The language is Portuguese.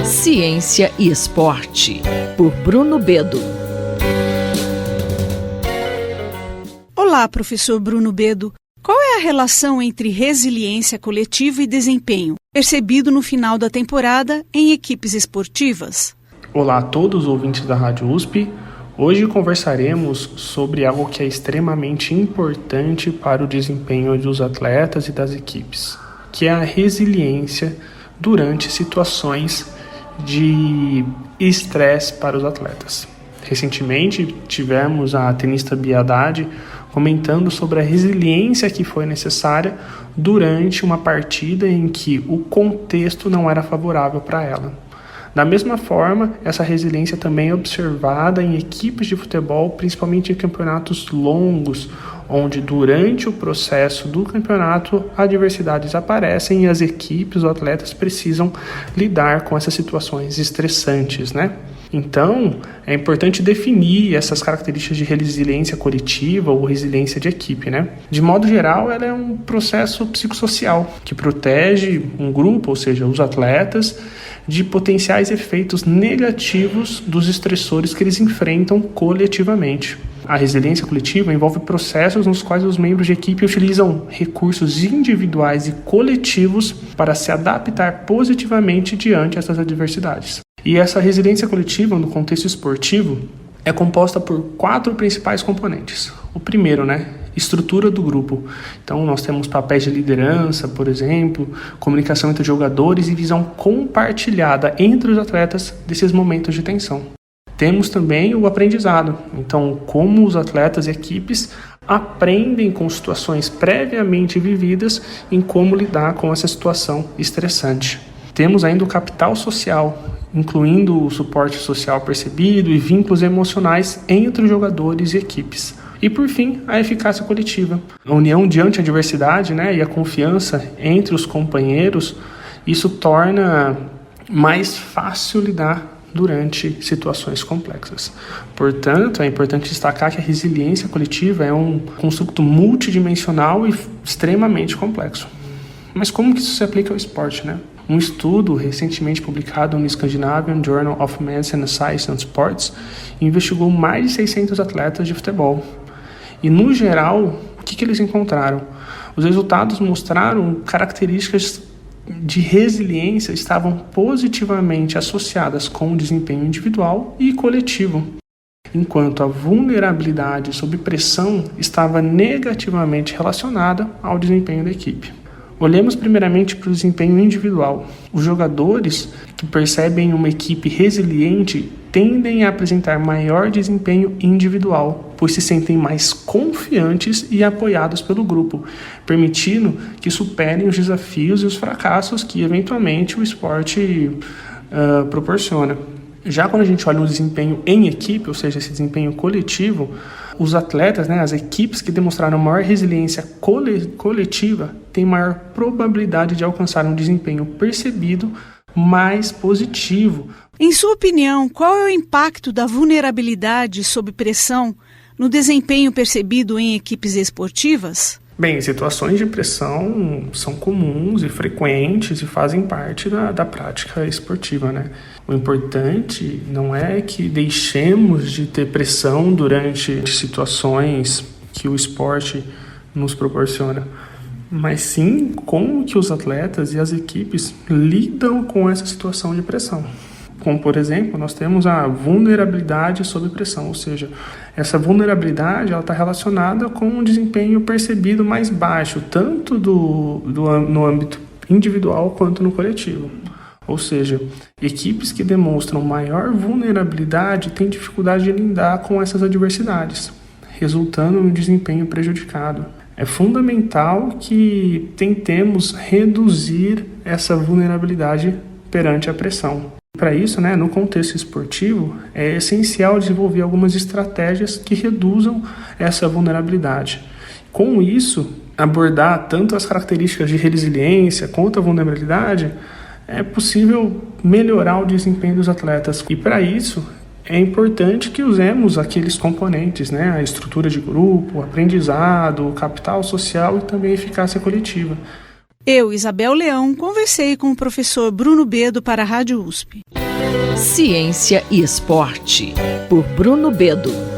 Ciência e Esporte, por Bruno Bedo. Olá, professor Bruno Bedo. Qual é a relação entre resiliência coletiva e desempenho, percebido no final da temporada em equipes esportivas? Olá a todos os ouvintes da Rádio USP. Hoje conversaremos sobre algo que é extremamente importante para o desempenho dos atletas e das equipes, que é a resiliência durante situações de estresse para os atletas. Recentemente tivemos a tenista Bia Haddad comentando sobre a resiliência que foi necessária durante uma partida em que o contexto não era favorável para ela. Da mesma forma, essa resiliência também é observada em equipes de futebol, principalmente em campeonatos longos, onde durante o processo do campeonato adversidades aparecem e as equipes, os atletas precisam lidar com essas situações estressantes, né? Então, é importante definir essas características de resiliência coletiva ou resiliência de equipe, né? De modo geral, ela é um processo psicossocial que protege um grupo, ou seja, os atletas, de potenciais efeitos negativos dos estressores que eles enfrentam coletivamente. A resiliência coletiva envolve processos nos quais os membros de equipe utilizam recursos individuais e coletivos para se adaptar positivamente diante dessas adversidades. E essa resiliência coletiva, no contexto esportivo, é composta por 4 principais componentes. O primeiro, estrutura do grupo. Então, nós temos papéis de liderança, por exemplo, comunicação entre jogadores e visão compartilhada entre os atletas desses momentos de tensão. Temos também o aprendizado. Então, como os atletas e equipes aprendem com situações previamente vividas em como lidar com essa situação estressante. Temos ainda o capital social, incluindo o suporte social percebido e vínculos emocionais entre os jogadores e equipes. E, por fim, a eficácia coletiva. A união diante da adversidade, e a confiança entre os companheiros, isso torna mais fácil lidar durante situações complexas. Portanto, é importante destacar que a resiliência coletiva é um construto multidimensional e extremamente complexo. Mas como que isso se aplica ao esporte, Um estudo recentemente publicado no Scandinavian Journal of Medicine, Science and Sports investigou mais de 600 atletas de futebol. E, no geral, o que eles encontraram? Os resultados mostraram características de resiliência estavam positivamente associadas com o desempenho individual e coletivo, enquanto a vulnerabilidade sob pressão estava negativamente relacionada ao desempenho da equipe. Olhemos primeiramente para o desempenho individual. Os jogadores que percebem uma equipe resiliente tendem a apresentar maior desempenho individual, pois se sentem mais confiantes e apoiados pelo grupo, permitindo que superem os desafios e os fracassos que eventualmente o esporte proporciona. Já quando a gente olha o desempenho em equipe, ou seja, esse desempenho coletivo, os atletas, as equipes que demonstraram maior resiliência coletiva têm maior probabilidade de alcançar um desempenho percebido mais positivo. Em sua opinião, qual é o impacto da vulnerabilidade sob pressão no desempenho percebido em equipes esportivas? Bem, situações de pressão são comuns e frequentes e fazem parte da prática esportiva, O importante não é que deixemos de ter pressão durante situações que o esporte nos proporciona, mas sim como que os atletas e as equipes lidam com essa situação de pressão. Como, por exemplo, nós temos a vulnerabilidade sob pressão, ou seja, essa vulnerabilidade está relacionada com um desempenho percebido mais baixo, tanto no âmbito individual quanto no coletivo. Ou seja, equipes que demonstram maior vulnerabilidade têm dificuldade de lidar com essas adversidades, resultando em um desempenho prejudicado. É fundamental que tentemos reduzir essa vulnerabilidade perante a pressão. Para isso, no contexto esportivo, é essencial desenvolver algumas estratégias que reduzam essa vulnerabilidade. Com isso, abordar tanto as características de resiliência quanto a vulnerabilidade, é possível melhorar o desempenho dos atletas. E para isso, é importante que usemos aqueles componentes, a estrutura de grupo, o aprendizado, o capital social e também a eficácia coletiva. Eu, Isabel Leão, conversei com o professor Bruno Bedo para a Rádio USP. Ciência e Esporte, por Bruno Bedo.